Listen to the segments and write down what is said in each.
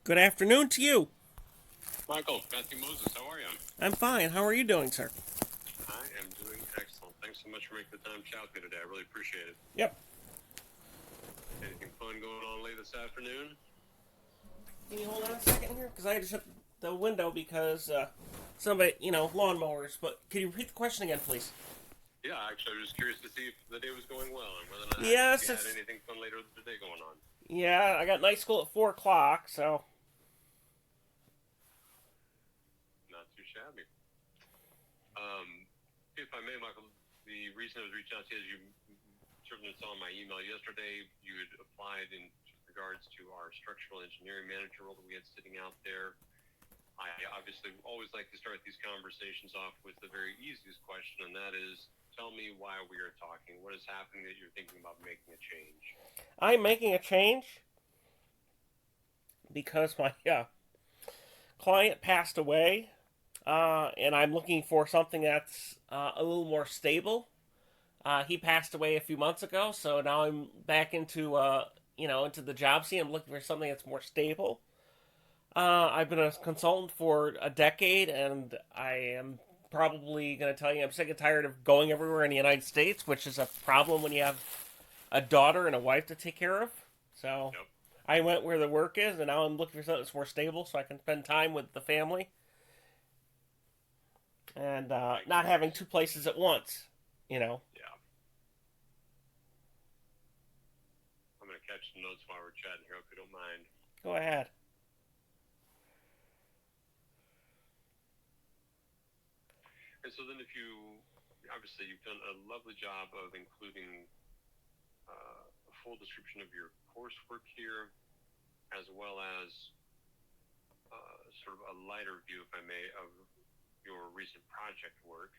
Good afternoon to you. Michael, Matthew Moses, how are you? I'm fine. How are you doing, sir? I am doing excellent. Thanks so much for making the time to chat with me today. I really appreciate it. Yep. Anything fun going on late this afternoon? Can you hold on a second here? Because I had to shut the window because somebody, lawnmowers. But can you repeat the question again, please? Yeah, actually, I was just curious to see if the day was going well and whether or not Yes, you had anything fun later today going on. yeah. I got night school at 4 o'clock, so Not too shabby. Um, if I may, Michael, the reason I was reaching out to you is you certainly saw my email yesterday. You had applied in regards to our structural engineering manager role that we had sitting out there. I obviously always like to start these conversations off with the very easiest question, and that is, tell me why we are talking. What is happening that you're thinking about making a change? I'm making a change because my client passed away, and I'm looking for something that's a little more stable. He passed away a few months ago, so now I'm back into the job scene. I'm looking for something that's more stable. I've been a consultant for a decade, and I am probably going to tell you I'm sick and tired of going everywhere in the United States, which is a problem when you have a daughter and a wife to take care of. So Yep. I went where the work is, and now I'm looking for something that's more stable so I can spend time with the family and not having two places at once, you know. Yeah. I'm going to catch some notes while we're chatting here, if you don't mind. Go ahead. And so then obviously you've done a lovely job of including a full description of your coursework here, as well as sort of a lighter view, if I may, of your recent project work.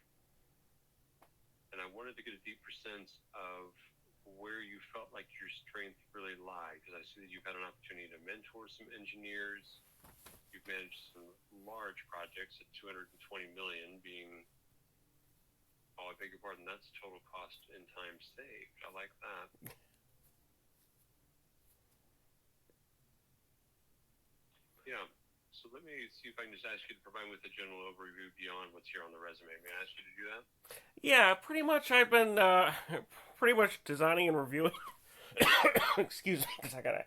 And I wanted to get a deeper sense of where you felt like your strength really lied, because I see that you've had an opportunity to mentor some engineers. You've managed some large projects at 220 million being, oh, I beg your pardon, that's total cost and time saved. I like that. Yeah. So let me see if I can just ask you to provide me with a general overview beyond what's here on the resume. May I ask you to do that? Yeah, pretty much I've been pretty much designing and reviewing. Excuse me, because I got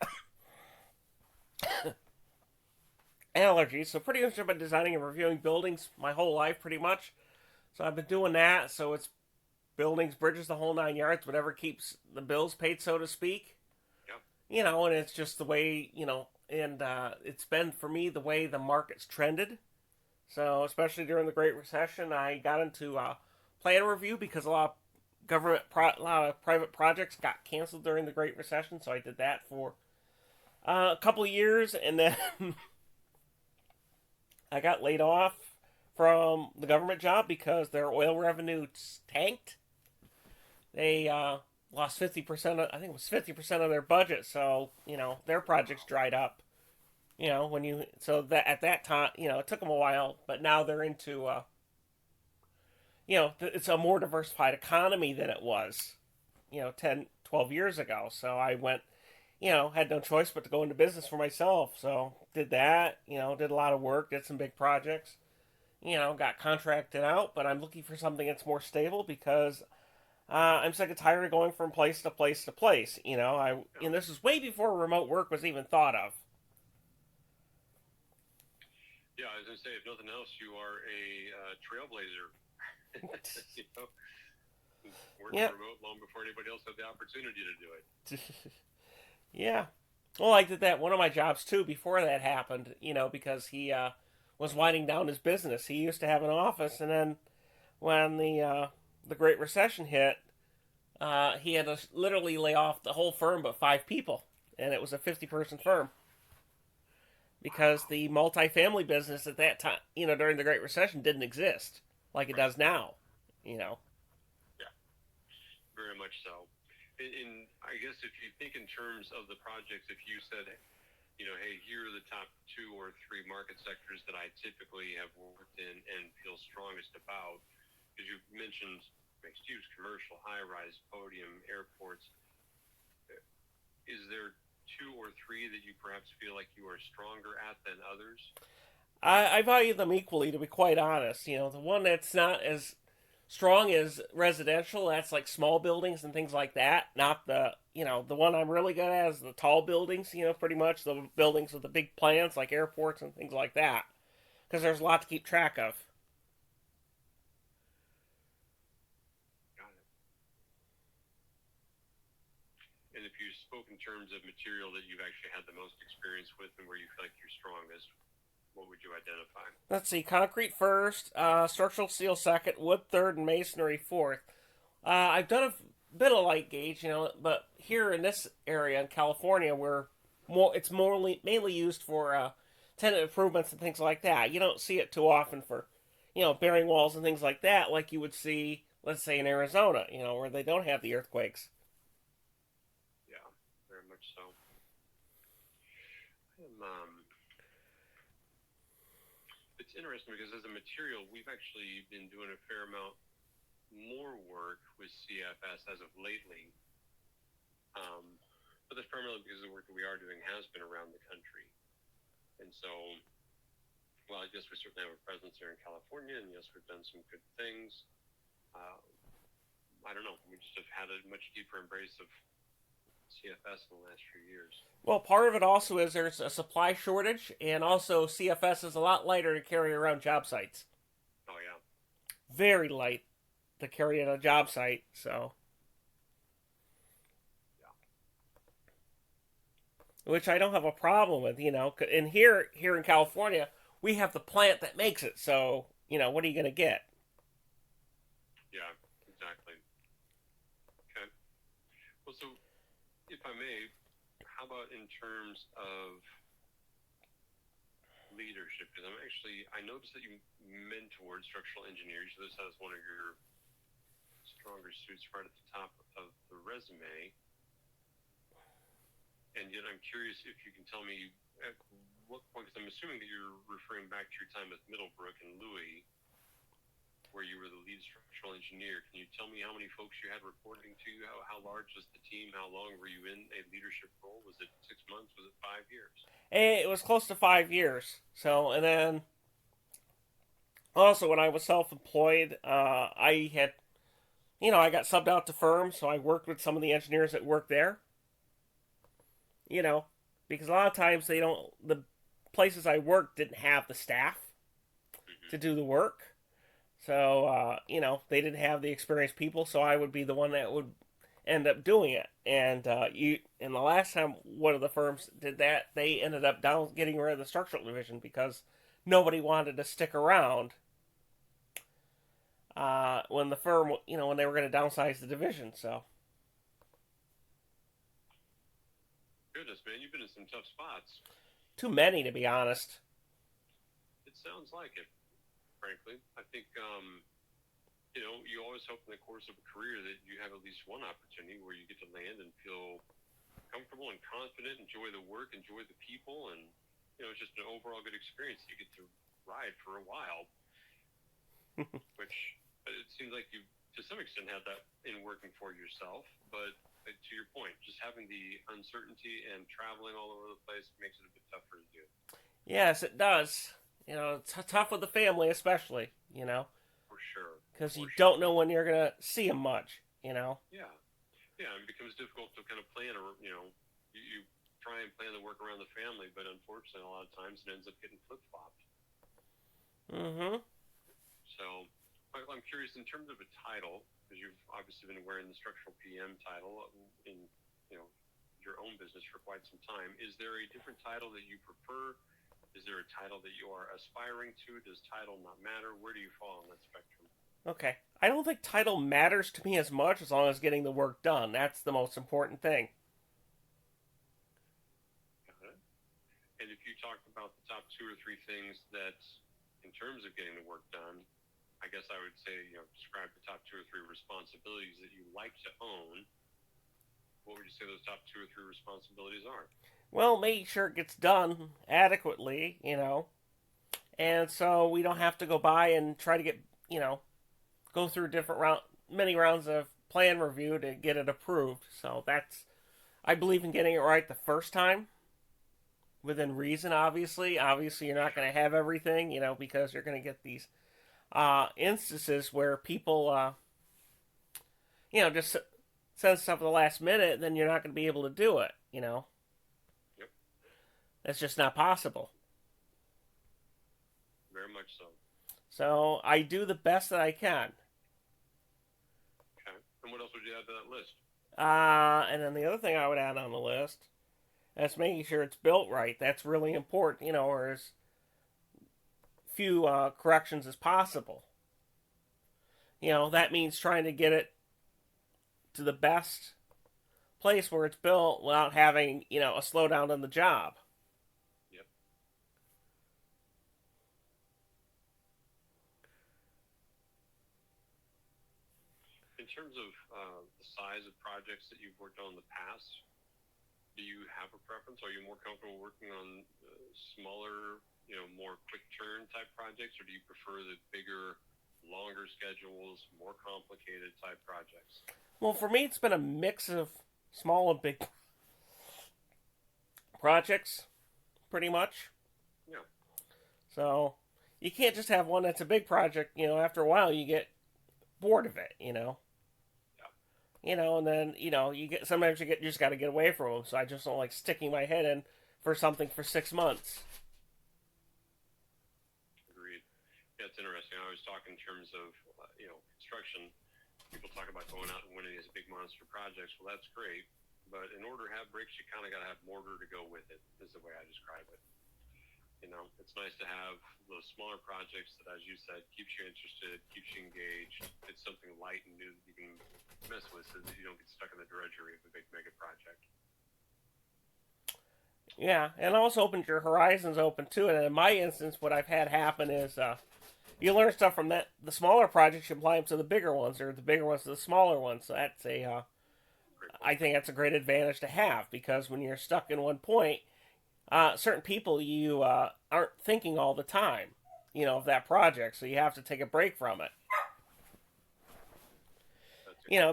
allergies. So pretty much I've been designing and reviewing buildings my whole life, pretty much. So I've been doing that. So it's buildings, bridges, the whole 9 yards, whatever keeps the bills paid, so to speak. Yep. And it's just the way and it's been for me the way the market's trended. So especially during the Great Recession, I got into plan review because a lot of private projects got canceled during the Great Recession. So I did that for a couple of years, and then I got laid off from the government job because their oil revenue tanked. They lost 50%. I think it was 50% of their budget. So their projects dried up. That at that time, it took them a while, but now they're into it's a more diversified economy than it was 10, 12 years ago. So I went, had no choice but to go into business for myself. So did that, did a lot of work, did some big projects, got contracted out, but I'm looking for something that's more stable because I'm sick and tired of going from place to place to place. And this is way before remote work was even thought of. Yeah, I was going to say, if nothing else, you are a trailblazer. you know, working Yeah. remote long before anybody else had the opportunity to do it. Yeah. Well, I did that one of my jobs too before that happened, because he was winding down his business. He used to have an office, and then when the Great Recession hit, he had to literally lay off the whole firm but 5 people, and it was a 50-person firm because the multifamily business at that time, during the Great Recession, didn't exist like it Right. does now. You know. Yeah, very much so. And I guess if you think in terms of the projects, if you said, hey, here are the top 2 or 3 market sectors that I typically have worked in and feel strongest about, because you mentioned mixed use, commercial, high rise, podium, airports. Is there 2 or or three that you perhaps feel like you are stronger at than others? I value them equally, to be quite honest. The one that's not as strong as residential, that's like small buildings and things like that. Not the one I'm really good at is the tall buildings, pretty much the buildings with the big plans like airports and things like that. Because there's a lot to keep track of. Got it. And if you spoke in terms of material that you've actually had the most experience with and where you feel like you're strongest, what would you identify? Let's see, concrete first, structural steel second, wood third, and masonry fourth. I've done a bit of light gauge, but here in this area in California, it's mainly used for tenant improvements and things like that. You don't see it too often for, bearing walls and things like that, like you would see, let's say, in Arizona, where they don't have the earthquakes. Yeah, very much so. It's interesting because as a material, we've actually been doing a fair amount more work with CFS as of lately. But that's primarily because the work that we are doing has been around the country. And so, well, I guess we certainly have a presence here in California, and yes, we've done some good things. I don't know. We just have had a much deeper embrace of CFS in the last few years. Well, part of it also is there's a supply shortage, and also CFS is a lot lighter to carry around job sites. Oh, yeah. Very light to carry on a job site, so. Yeah. Which I don't have a problem with, And here in California, we have the plant that makes it, so, what are you going to get? Yeah, exactly. Okay. Well, so if I may, how about in terms of leadership? Because I noticed that you mentored structural engineers. So this has one of your stronger suits right at the top of the resume. And yet I'm curious if you can tell me at what point, because I'm assuming that you're referring back to your time with Middlebrook and Louis, where you were the lead structural engineer. Can you tell me how many folks you had reporting to you? How large was the team? How long were you in a leadership role? Was it 6 months? Was it 5 years? It was close to 5 years. So, and then also when I was self-employed, I had, I got subbed out to firms, so I worked with some of the engineers that worked there. Because a lot of times the places I worked didn't have the staff to do the work. So, they didn't have the experienced people, so I would be the one that would end up doing it. And and the last time one of the firms did that, they ended up getting rid of the structural division because nobody wanted to stick around when the firm, when they were going to downsize the division. So. Goodness, man, you've been in some tough spots. Too many, to be honest. It sounds like it. Frankly, I think you always hope in the course of a career that you have at least one opportunity where you get to land and feel comfortable and confident, enjoy the work, enjoy the people, and it's just an overall good experience. You get to ride for a while, which it seems like you, to some extent, had that in working for yourself. But to your point, just having the uncertainty and traveling all over the place makes it a bit tougher to do. Yes, it does. It's tough with the family, especially. For sure. Because you don't know when you're gonna see them much. Yeah. Yeah, it becomes difficult to kind of plan. You try and plan the work around the family, but unfortunately, a lot of times it ends up getting flip flopped. Mm-hmm. So, I'm curious in terms of a title, because you've obviously been wearing the structural PM title in your own business for quite some time. Is there a different title that you prefer? Is there a title that you are aspiring to? Does title not matter? Where do you fall on that spectrum? Okay. I don't think title matters to me as much as long as getting the work done. That's the most important thing. Got it. And if you talked about the top 2 or 3 things that, in terms of getting the work done, I guess I would say, describe the top 2 or 3 responsibilities that you like to own. What would you say those top 2 or 3 responsibilities are? Well, make sure it gets done adequately, and so we don't have to go by and try to get, go through many rounds of plan review to get it approved. So I believe in getting it right the first time, within reason. Obviously, you're not going to have everything, because you're going to get these instances where people, just send stuff at the last minute, then you're not going to be able to do it. Yep. That's just not possible. Very much so. So I do the best that I can. Okay. And what else would you add to that list? And then the other thing I would add on the list is making sure it's built right. That's really important, or as few corrections as possible. That means trying to get it to the best place where it's built without having, a slowdown on the job. Yep. In terms of the size of projects that you've worked on in the past, do you have a preference? Are you more comfortable working on smaller, more quick turn type projects, or do you prefer the bigger, longer schedules, more complicated type projects? Well, for me, it's been a mix of small and big projects, pretty much. Yeah. So you can't just have one that's a big project. After a while, you get bored of it. And then sometimes you just got to get away from them. So I just don't like sticking my head in for something for 6 months. Agreed. Yeah, it's interesting. I always talk in terms of construction. People talk about going out and winning these big monster projects. Well, that's great, but in order to have bricks, you kind of got to have mortar to go with it. Is the way I describe it. It's nice to have those smaller projects that, as you said, keeps you interested, keeps you engaged. It's something light and new that you can mess with, so that you don't get stuck in the drudgery of a big mega project. Yeah, and also opens your horizons open too. And in my instance, what I've had happen is you learn stuff from the smaller projects, you apply them to the bigger ones, or the bigger ones to the smaller ones. So that's I think that's a great advantage to have, because when you're stuck in one point, certain people you aren't thinking all the time, of that project, so you have to take a break from it.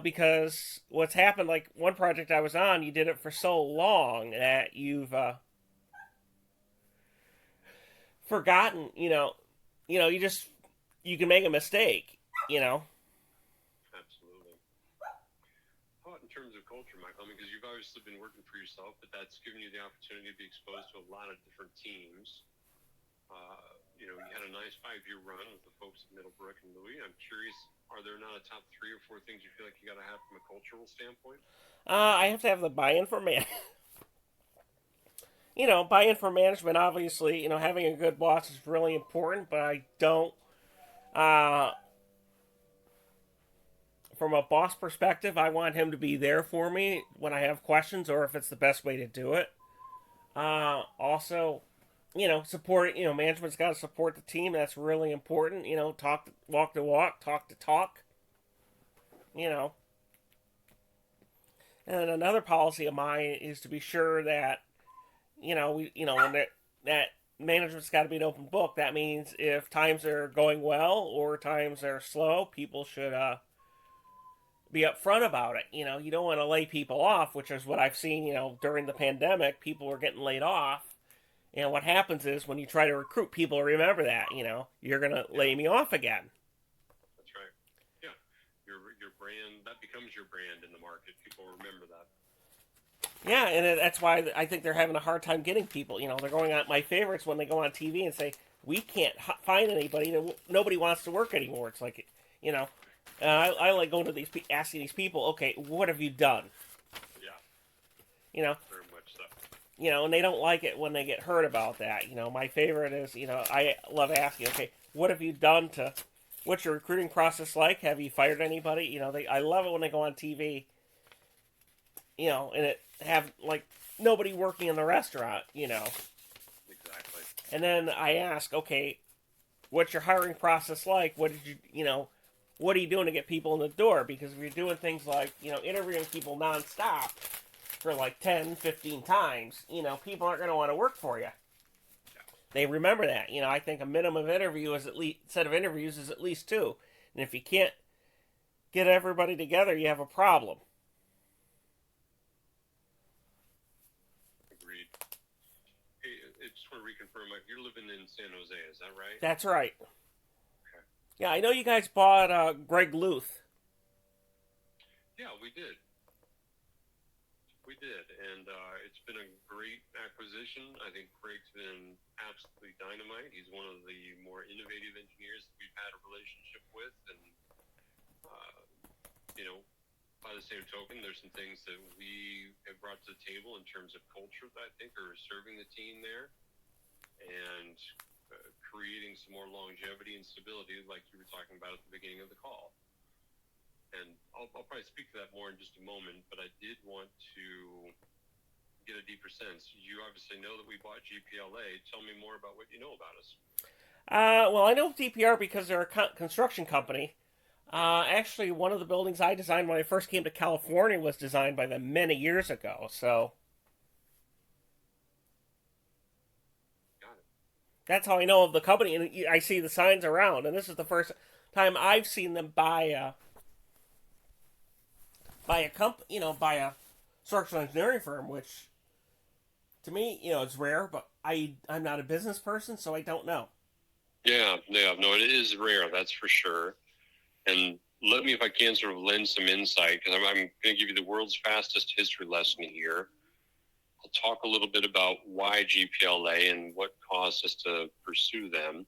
Because what's happened, like one project I was on, you did it for so long that you've forgotten, you can make a mistake, Absolutely. How about in terms of culture, Michael? Because you've obviously been working for yourself, but that's given you the opportunity to be exposed to a lot of different teams. You had a nice 5-year run with the folks at Middlebrook and Louis. I'm curious, are there not a top 3 or 4 things you feel like you got to have from a cultural standpoint? I have to have the buy-in from buy-in from management. Obviously, having a good boss is really important, but I don't. From a boss perspective, I want him to be there for me when I have questions, or if it's the best way to do it. Also, support. Management's got to support the team. That's really important. Walk the walk, talk the talk. And then another policy of mine is to be sure that, when that management's got to be an open book. That means if times are going well or times are slow, people should be upfront about it. You don't want to lay people off, which is what I've seen. During the pandemic, people were getting laid off. And what happens is when you try to recruit people, remember that, you're going to lay me off again. That's right. Yeah. Your brand, that becomes your brand in the market. People remember that. Yeah, and that's why I think they're having a hard time getting people. They're going on my favorites when they go on TV and say, we can't find anybody. Nobody wants to work anymore. It's like, I like going to asking these people, okay, what have you done? Yeah. Very much so. And they don't like it when they get heard about that. My favorite is, I love asking, okay, what have you done what's your recruiting process like? Have you fired anybody? I love it when they go on TV, and it have, like, nobody working in the restaurant, Exactly. And then I ask, okay, what's your hiring process like? What are you doing to get people in the door? Because if you're doing things like, interviewing people nonstop for like 10, 15 times, people aren't going to want to work for you. Yeah. They remember that. I think a minimum set of interviews is at least 2. And if you can't get everybody together, you have a problem. Agreed. Hey, want to reconfirm, Mike, you're living in San Jose, is that right? That's right. Okay. Yeah, I know you guys bought Greg Luth. Yeah, we did. We did, and it's been a great acquisition. I think Greg's been absolutely dynamite. He's one of the more innovative engineers that we've had a relationship with, and you know, by the same token, there's some things that we have brought to the table in terms of culture that I think are serving the team there, and creating some more longevity and stability, like you were talking about at the beginning of the call. And I'll probably speak to that more in just a moment, but I did want to get a deeper sense. You obviously know that we bought GPLA. Tell me more about what you know about us. Well, I know DPR because they're a construction company. Actually, one of the buildings I designed when I first came to California was designed by them many years ago. So Got it. that's how I know of the company, and I see the signs around. And this is the first time I've seen them by a structural engineering firm, which to me, it's rare. But I'm not a business person, so I don't know. Yeah, no, it is rare, that's for sure. And let me, if I can, sort of lend some insight, because I'm going to give you the world's fastest history lesson here. I'll talk a little bit about why GPLA and what caused us to pursue them,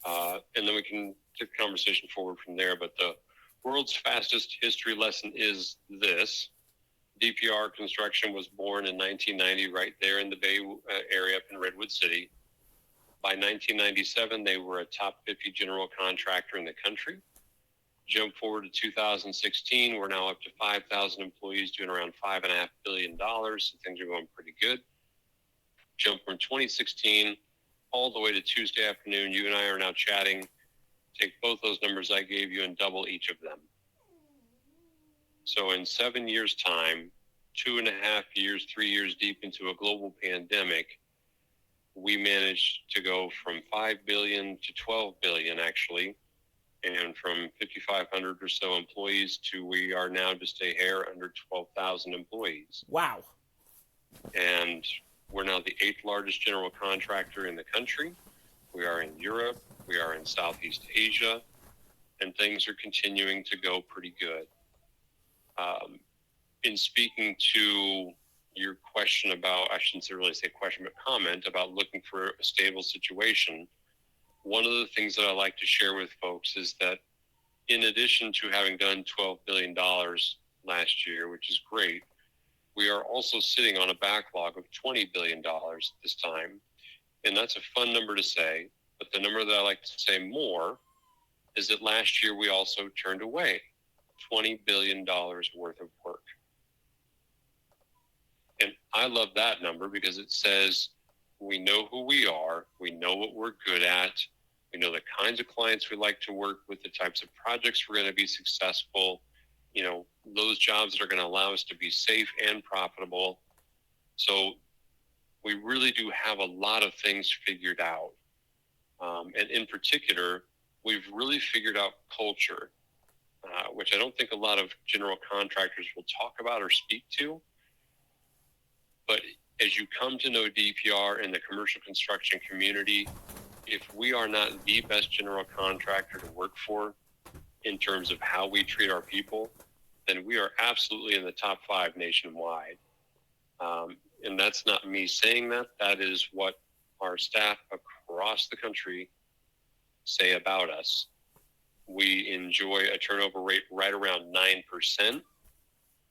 and then we can take the conversation forward from there. But the world's fastest history lesson is this. DPR Construction was born in 1990 right there in the Bay Area up in Redwood City. By 1997, they were a top 50 general contractor in the country. Jump forward to 2016, we're now up to 5,000 employees doing around $5.5 billion. So things are going pretty good. Jump from 2016 all the way to Tuesday afternoon. You and I are now chatting. Take both those numbers I gave you and double each of them. So in 7 years' time, 2.5 years, 3 years deep into a global pandemic, we managed to go from 5 billion to 12 billion, actually, and from 5,500 or so employees to we are now just a hair under 12,000 employees. Wow. And we're now the 8th largest general contractor in the country. We are in Europe. We are in Southeast Asia. And things are continuing to go pretty good. In speaking to your question about, I shouldn't really say question, but comment about looking for a stable situation, one of the things that I like to share with folks is that in addition to having done $12 billion last year, which is great, we are also sitting on a backlog of $20 billion this time. And that's a fun number to say, but the number that I like to say more is that last year we also turned away $20 billion worth of work. And I love that number because it says we know who we are, we know what we're good at, we know the kinds of clients we like to work with, the types of projects we're going to be successful, those jobs that are going to allow us to be safe and profitable. So we really do have a lot of things figured out. And in particular, we've really figured out culture, which I don't think a lot of general contractors will talk about or speak to. But as you come to know DPR and the commercial construction community, if we are not the best general contractor to work for in terms of how we treat our people, then we are absolutely in the top 5 nationwide. And that's not me saying that. That is what our staff across the country say about us. We enjoy a turnover rate right around 9%,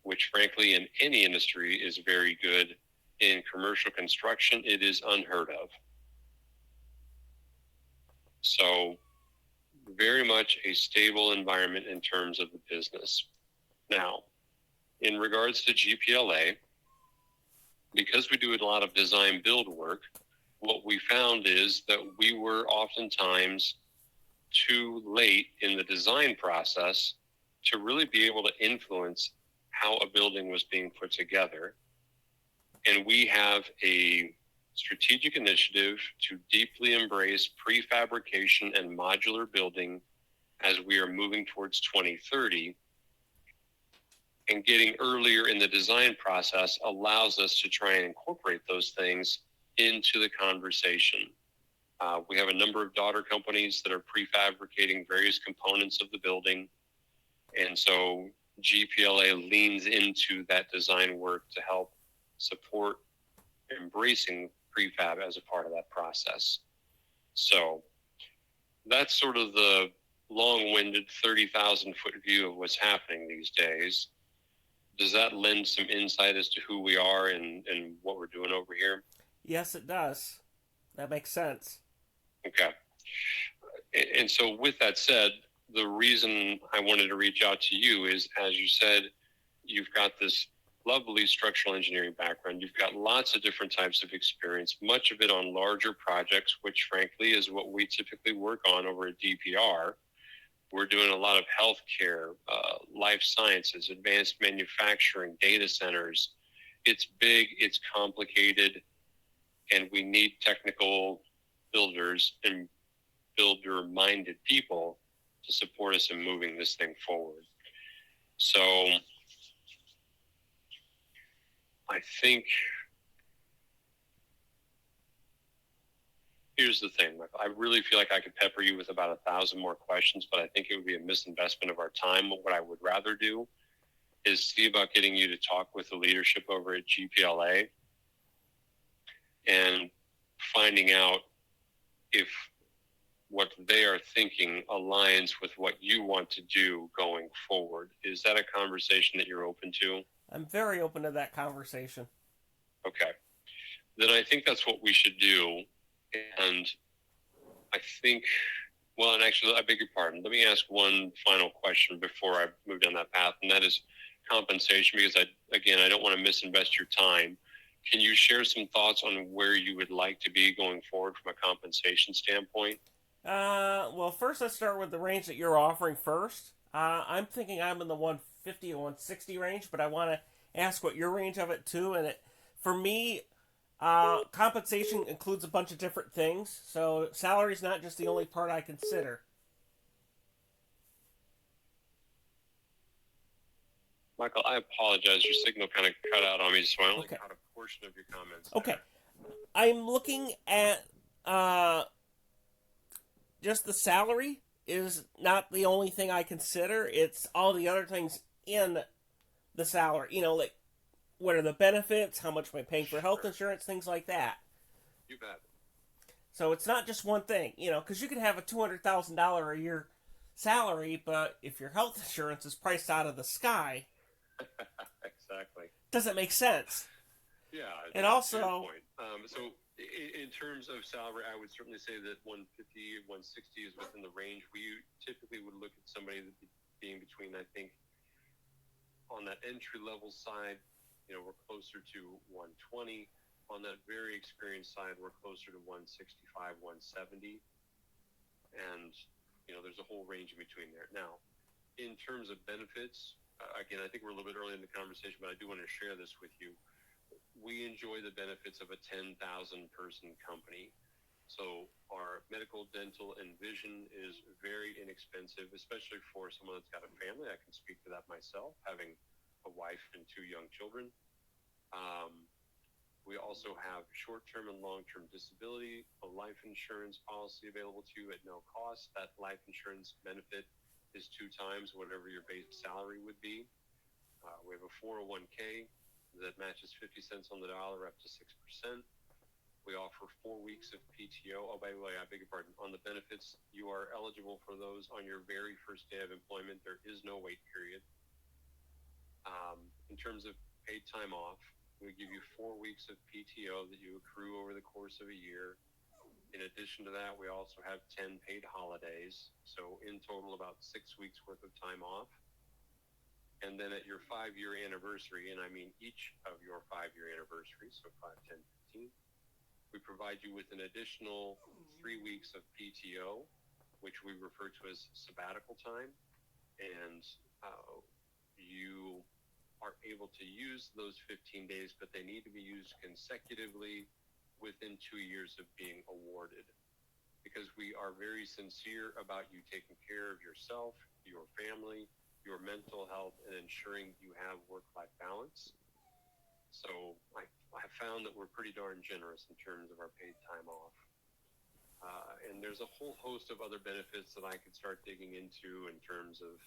which frankly in any industry is very good. In commercial construction, it is unheard of. So very much a stable environment in terms of the business. Now, in regards to GPLA, because we do a lot of design build work, what we found is that we were oftentimes too late in the design process to really be able to influence how a building was being put together. And we have a strategic initiative to deeply embrace prefabrication and modular building as we are moving towards 2030. And getting earlier in the design process allows us to try and incorporate those things into the conversation. We have a number of daughter companies that are prefabricating various components of the building. And so GPLA leans into that design work to help support embracing prefab as a part of that process. So that's sort of the long-winded 30,000 foot view of what's happening these days. Does that lend some insight as to who we are and what we're doing over here? Yes, it does. That makes sense. Okay. And so with that said, the reason I wanted to reach out to you is, as you said, you've got this lovely structural engineering background. You've got lots of different types of experience, much of it on larger projects, which frankly is what we typically work on over at DPR. We're doing a lot of healthcare, life sciences, advanced manufacturing, data centers. It's big, it's complicated, and we need technical builders and builder-minded people to support us in moving this thing forward. So I think here's the thing, Michael. I really feel like I could pepper you with about 1,000 more questions, but I think it would be a misinvestment of our time. What I would rather do is see about getting you to talk with the leadership over at GPLA and finding out if what they are thinking aligns with what you want to do going forward. Is that a conversation that you're open to? I'm very open to that conversation. Okay. Then I think that's what we should do. And I think, well, and actually, I beg your pardon. Let me ask one final question before I move down that path, and that is compensation, because I don't want to misinvest your time. Can you share some thoughts on where you would like to be going forward from a compensation standpoint? Well, first let's start with the range that you're offering first. I'm thinking I'm in the 150 to 160 range, but I want to ask what your range of it too. And for me, compensation includes a bunch of different things, so salary is not just the only part I consider. Michael, I apologize. Your signal kind of cut out on me, so I only Okay. caught a portion of your comments. Okay. I'm looking at just the salary is not the only thing I consider. It's all the other things in the salary. Like what are the benefits, how much am I paying for health insurance, things like that. You bet. So it's not just one thing, because you could have a $200,000 a year salary, but if your health insurance is priced out of the sky, Exactly. doesn't make sense. Yeah. And also, so in terms of salary, I would certainly say that 150, 160 is within the range. We typically would look at somebody that being between, I think, on that entry level side, we're closer to 120. On that very experienced side, we're closer to 165, 170. And, there's a whole range in between there. Now, in terms of benefits, again, I think we're a little bit early in the conversation, but I do want to share this with you. We enjoy the benefits of a 10,000 person company. So our medical, dental, and vision is very inexpensive, especially for someone that's got a family. I can speak to that myself, having a wife and 2 young children. We also have short-term and long-term disability, a life insurance policy available to you at no cost. That life insurance benefit is 2 times whatever your base salary would be. We have a 401k that matches 50 cents on the dollar up to 6%. We offer 4 weeks of PTO. Oh, by the way, I beg your pardon. On the benefits, you are eligible for those on your very first day of employment. There is no wait period. In terms of paid time off, we give you 4 weeks of PTO that you accrue over the course of a year. In addition to that, we also have 10 paid holidays. So in total, about 6 weeks worth of time off. And then at your 5-year anniversary, and I mean each of your 5-year anniversaries, so 5, 10, 15, we provide you with an additional 3 weeks of PTO, which we refer to as sabbatical time. And you are able to use those 15 days, but they need to be used consecutively within 2 years of being awarded, because we are very sincere about you taking care of yourself, your family, your mental health, and ensuring you have work-life balance. So I found that we're pretty darn generous in terms of our paid time off. And there's a whole host of other benefits that I could start digging into in terms of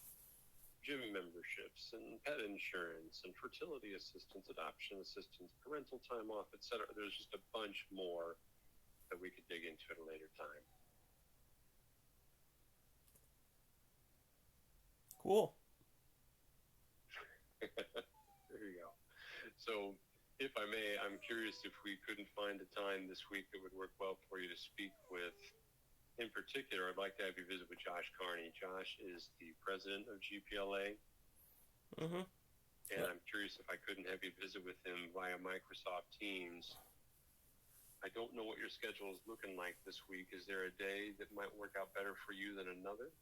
gym memberships and pet insurance and fertility assistance, adoption assistance, parental time off, etc. There's just a bunch more that we could dig into at a later time. Cool. There you go. So, if I may, I'm curious if we couldn't find a time this week that would work well for you to speak with. In particular, I'd like to have you visit with Josh Carney. Josh is the president of GPLA. Mm-hmm. And I'm curious if I couldn't have you visit with him via Microsoft Teams. I don't know what your schedule is looking like this week. Is there a day that might work out better for you than another?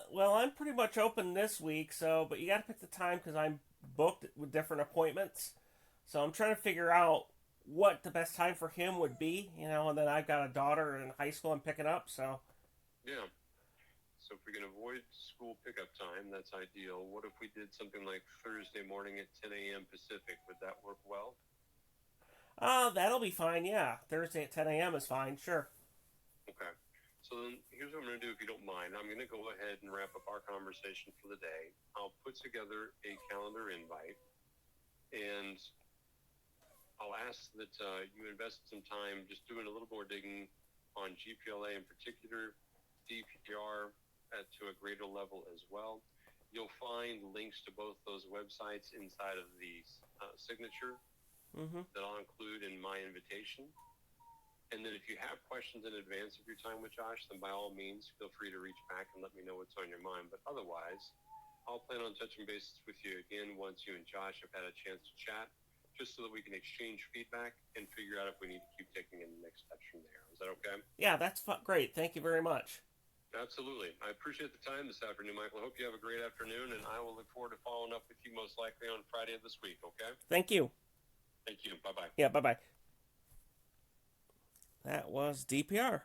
Well, I'm pretty much open this week, but you got to pick the time because I'm booked with different appointments. So I'm trying to figure out what the best time for him would be, and then I've got a daughter in high school I'm picking up, so. Yeah. So if we can avoid school pickup time, that's ideal. What if we did something like Thursday morning at 10 a.m. Pacific? Would that work well? That'll be fine, yeah. Thursday at 10 a.m. is fine, sure. Okay. So then here's what I'm going to do, if you don't mind. I'm going to go ahead and wrap up our conversation for the day. I'll put together a calendar invite, and I'll ask that you invest some time just doing a little more digging on GPLA in particular, DPR to a greater level as well. You'll find links to both those websites inside of the signature that I'll include in my invitation. And then if you have questions in advance of your time with Josh, then by all means, feel free to reach back and let me know what's on your mind. But otherwise, I'll plan on touching bases with you again once you and Josh have had a chance to chat, just so that we can exchange feedback and figure out if we need to keep taking in the next steps from there. Is that okay? Yeah, that's great. Thank you very much. Absolutely. I appreciate the time this afternoon, Michael. I hope you have a great afternoon, and I will look forward to following up with you most likely on Friday of this week, okay? Thank you. Thank you. Bye-bye. Yeah, bye-bye. That was DPR.